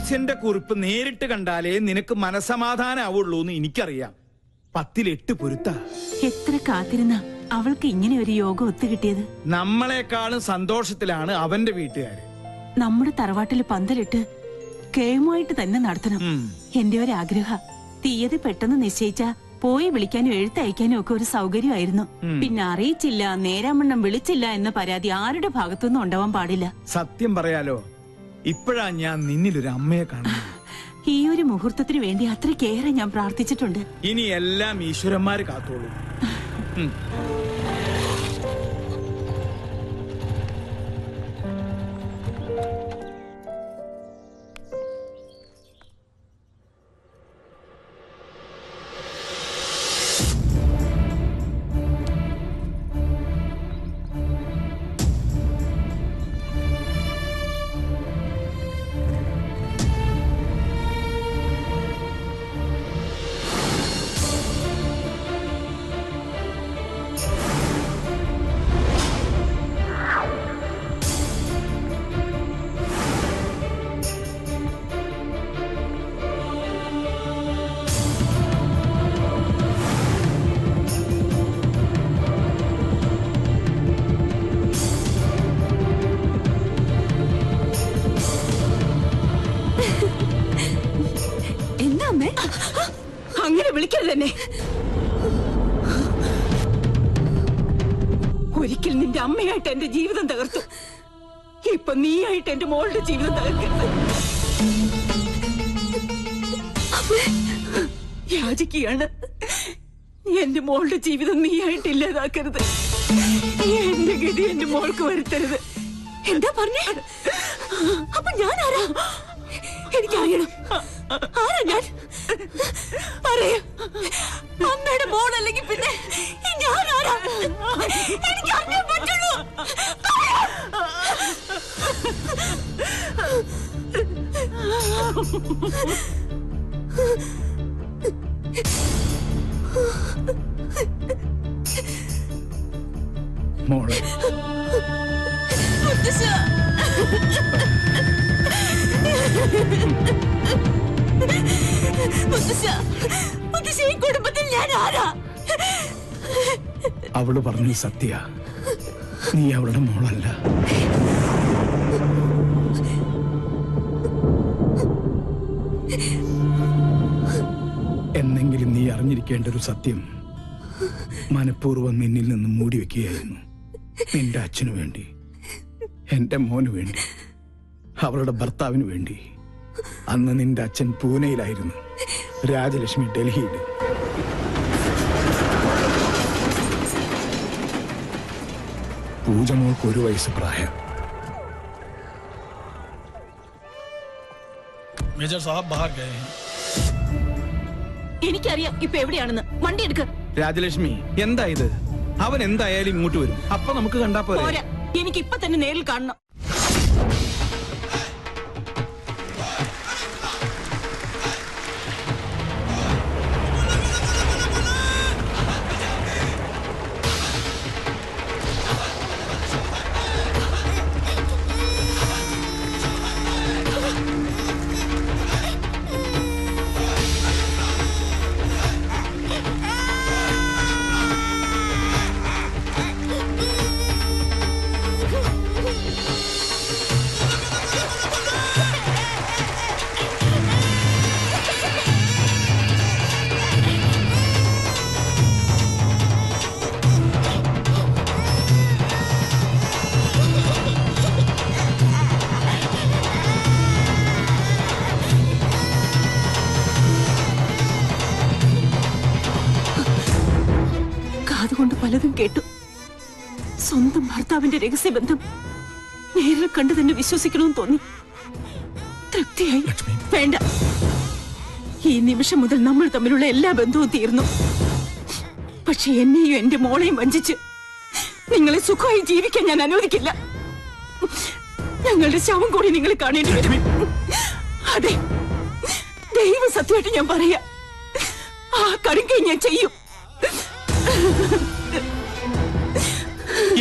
ജ്യോത്സ്യന്റെ കുറിപ്പ് നേരിട്ട് കണ്ടാലേ നിനക്ക് മനസമാധാനാവുള്ളൂ എന്ന് എനിക്കറിയാം. 10 8 പൊരുത്ത. എത്ര കാത്തിരുന്ന അവൾക്ക് ഇങ്ങനെ ഒരു യോഗം ഒത്തുകിട്ടിയത്. നമ്മളെക്കാളും സന്തോഷത്തിലാണ് അവന്റെ വീട്ടുകാര്. നമ്മുടെ തറവാട്ടില് പന്തലിട്ട് കേമുമായിട്ട് തന്നെ നടത്തണം. എന്റെ ഒരു ആഗ്രഹ. തീയതി പെട്ടെന്ന് നിശ്ചയിച്ച പോയി വിളിക്കാനും എഴുത്തയക്കാനും ഒക്കെ ഒരു സൗകര്യമായിരുന്നു. പിന്നെ അറിയിച്ചില്ല, നേരാമണ്ണം വിളിച്ചില്ല എന്ന പരാതി ആരുടെ ഭാഗത്തുനിന്നും ഉണ്ടാവാൻ പാടില്ല. സത്യം പറയാലോ, ഇപ്പോഴാ ഞാൻ നിന്നിലൊരു അമ്മയെ കാണുന്നത്. ഈ ഒരു മുഹൂർത്തത്തിന് വേണ്ടി അത്രയ്ക്കേറെ ഞാൻ പ്രാർത്ഥിച്ചിട്ടുണ്ട്. ഇനി എല്ലാം ഈശ്വരന്മാര് കാത്തോളൂ. അങ്ങനെ വിളിക്കരുത് എന്നെ. ഒരിക്കൽ നിന്റെ അമ്മയായിട്ട് എന്റെ ജീവിതം തകർത്തു. ഇപ്പൊ നീയായിട്ട് എന്റെ മോളുടെ ജീവിതം തകർക്കരുത്. യാചിക്കുകയാണ്. എന്റെ മോളുടെ ജീവിതം നീയായിട്ട് ഇല്ലാതാക്കരുത്. എന്റെ ഗതി എന്റെ മോൾക്ക് വരുത്തരുത്. എന്താ പറഞ്ഞേ? അപ്പൊ ഞാൻ ആരാ? എനിക്കറിയണം. ആരാ ഞാൻ? പറയാ. അമ്മയുടെ മോളല്ലെങ്കിൽ പിന്നെ ഞാൻ ആരാ? എനിക്ക് അറിയാൻ പറ്റുള്ളൂ. മോളെ കുടുംബത്തിൽ ഞാൻ ആരാ? അവള് പറഞ്ഞു സത്യ, നീ അവളുടെ മോളല്ല. എന്നെങ്കിലും നീ അറിഞ്ഞിരിക്കേണ്ട ഒരു സത്യം മനഃപൂർവ്വം നിന്നിൽ നിന്ന് മൂടി വെക്കുകയായിരുന്നു. നിന്റെ അച്ഛനു വേണ്ടി, എന്റെ മോനു വേണ്ടി, അവളുടെ ഭർത്താവിന് വേണ്ടി. അന്ന് നിന്റെ അച്ഛൻ പൂനെയിലായിരുന്നു, രാജലക്ഷ്മി ഡൽഹിയിൽ. പൂജമോൾക്ക് 1 വയസ്സ് പ്രായം. മേജർ സാഹബ് ബാഹർ ഗയേ ഹൈ. എനിക്കറിയാം ഇപ്പൊ എവിടെയാണെന്ന്. വണ്ടി എടുക്ക. രാജലക്ഷ്മി, എന്താ ഇത്? അവൻ എന്തായാലും ഇങ്ങോട്ട് വരും. അപ്പൊ നമുക്ക് കണ്ടാ പോരാ. എനിക്ക് ഇപ്പൊ തന്നെ നേരിൽ കാണണം. അതുകൊണ്ട് പലതും കേട്ടു. സ്വന്തം ഭർത്താവിന്റെ രഹസ്യബന്ധം നേരിൽ കണ്ടു തന്നെ വിശ്വസിക്കണമെന്ന് തോന്നി. തൃപ്തിയായി. വേണ്ട, ഈ നിമിഷം മുതൽ നമ്മൾ തമ്മിലുള്ള എല്ലാ ബന്ധവും തീർന്നു. പക്ഷെ എന്നെയും എന്റെ മോളെയും വഞ്ചിച്ച് നിങ്ങളെ സുഖമായി ജീവിക്കാൻ ഞാൻ അനുവദിക്കില്ല. ഞങ്ങളുടെ ശവം കൂടി നിങ്ങൾ കാണേണ്ടി വരും. അതെ, ദൈവ സത്യമായിട്ട് ഞാൻ പറയാ, ആ കടുങ്കൈ ഞാൻ ചെയ്യും.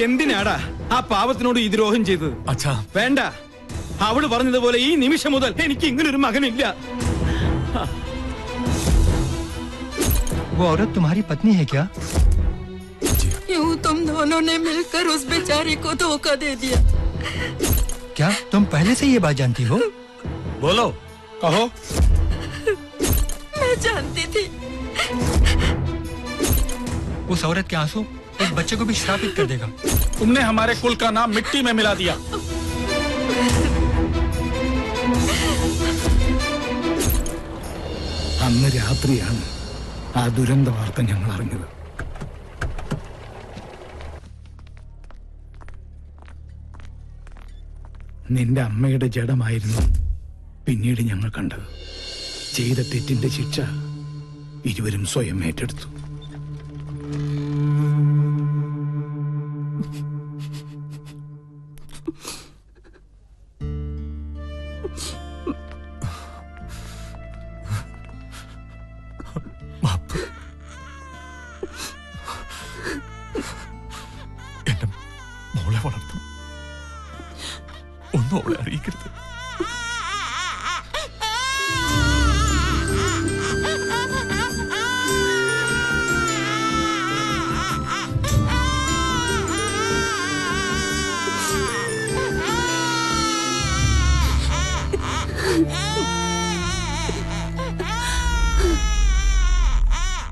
എന്തിനാടാ ആ പാവത്തിനോട് ഈ ദ്രോഹം ചെയ്തത്? അച്ഛാ വേണ്ട, അവള് പറഞ്ഞതുപോലെ ഈ നിമിഷം മുതൽ എനിക്ക് ഇങ്ങനൊരു മകനില്ല. वो औरत तुम्हारी पत्नी है क्या? यूं तुम दोनों ने मिलकर उस बेचारी को धोखा दे दिया। क्या तुम पहले से ये बात जानती हो? बोलो, कहो। मैं जानती थी। उस औरत के आंसू एक बच्चे को भी श्रापित कर देगा। तुमने हमारे कुल का नाम मिट्टी में मिला दिया। അന്ന് രാത്രിയാണ് ആ ദുരന്ത വാർത്ത ഞങ്ങൾ അറിഞ്ഞത്. നിന്റെ അമ്മയുടെ ജഡമായിരുന്നു പിന്നീട് ഞങ്ങൾ കണ്ടത്. ചെയ്ത തെറ്റിന്റെ ശിക്ഷ ഇരുവരും സ്വയം ഏറ്റെടുത്തു. എന്റെ മോളെ വളർത്തും, ഒന്നും അവളെ അറിയിക്കരുത്.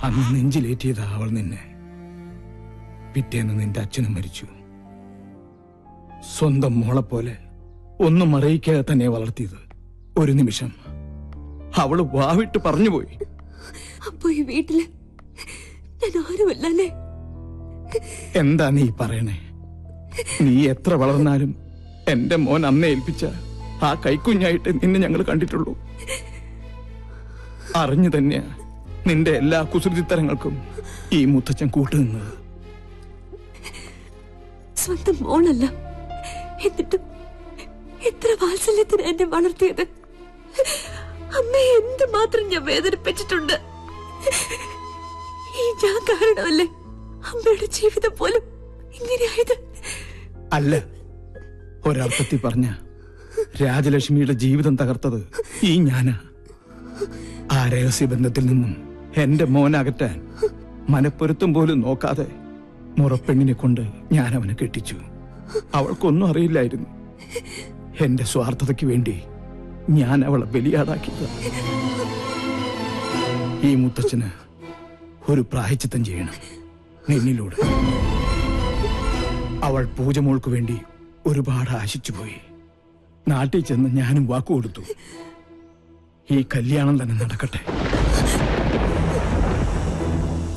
അന്ന് നെഞ്ചിലേറ്റിയതാ അവൾ നിന്നെ. പിറ്റേന്ന് നിന്റെ അച്ഛനും മരിച്ചു. സ്വന്തം മോളെ പോലെ ഒന്നും അറിയിക്കാതെ തന്നെ വളർത്തിയത്. ഒരു നിമിഷം അവള് വാവിട്ട് പറഞ്ഞുപോയി. അപ്പൊ ഈ വീട്ടില് ഞാൻ ആരുമല്ലേ? എന്താ നീ പറയണേ? നീ എത്ര വളർന്നാലും എന്റെ മോൻ അന്നേ ഏൽപ്പിച്ച ആ കൈക്കുഞ്ഞായിട്ട് നിന്നെ ഞങ്ങൾ കണ്ടിട്ടുള്ളൂ. അറിഞ്ഞു തന്നെയാ നിന്റെ എല്ലാ കുസൃതിത്തരങ്ങൾക്കും ഈ മുത്തച്ഛൻ കൂട്ടുനിന്നത്. സ്വന്തം മോളല്ല, എന്നിട്ടും എത്ര വാത്സല്യത്തിന് എന്നെ വളർത്തിയത്. അമ്മയെ എന്തുമാത്രം ഞാൻ വേദനിപ്പിച്ചിട്ടുണ്ട്. ഈ ഞാൻ കാരണമല്ലേ അമ്മയുടെ ജീവിതം പോലും ഇങ്ങനെയായത്? അല്ല, ഒരർത്ഥത്തിൽ പറഞ്ഞ രാജലക്ഷ്മിയുടെ ജീവിതം തകർത്തത് ഈ ഞാനാ. ആ രഹസ്യബന്ധത്തിൽ നിന്നും എന്റെ മോനകറ്റാൻ മനപ്പൊരുത്തം പോലും നോക്കാതെ മുറപ്പെണ്ണിനെ കൊണ്ട് ഞാൻ അവനെ കെട്ടിച്ചു. അവൾക്കൊന്നും അറിയില്ലായിരുന്നു. എന്റെ സ്വാർത്ഥതയ്ക്ക് വേണ്ടി ഞാൻ അവളെ ബലിയാടാക്കിയത്. ഈ മുത്തച്ഛന് ഒരു പ്രായശ്ചിത്തം ചെയ്യണം നിന്നിലൂടെ. അവൾ പൂജമോൾക്ക് വേണ്ടി ഒരുപാട് ആശിച്ചുപോയി. നാട്ടിൽ ചെന്ന് ഞാനും വാക്കുകൊടുത്തു, ഈ കല്യാണം തന്നെ നടക്കട്ടെ.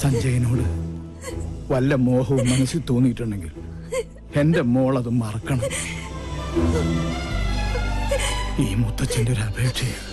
സഞ്ജയനോട് വല്ല മോഹവും മനസ്സിൽ തോന്നിയിട്ടുണ്ടെങ്കിൽ എന്റെ മോളത് മറക്കണം. ഈ മുത്തച്ഛന്റെ ഒരു അപേക്ഷയാണ്.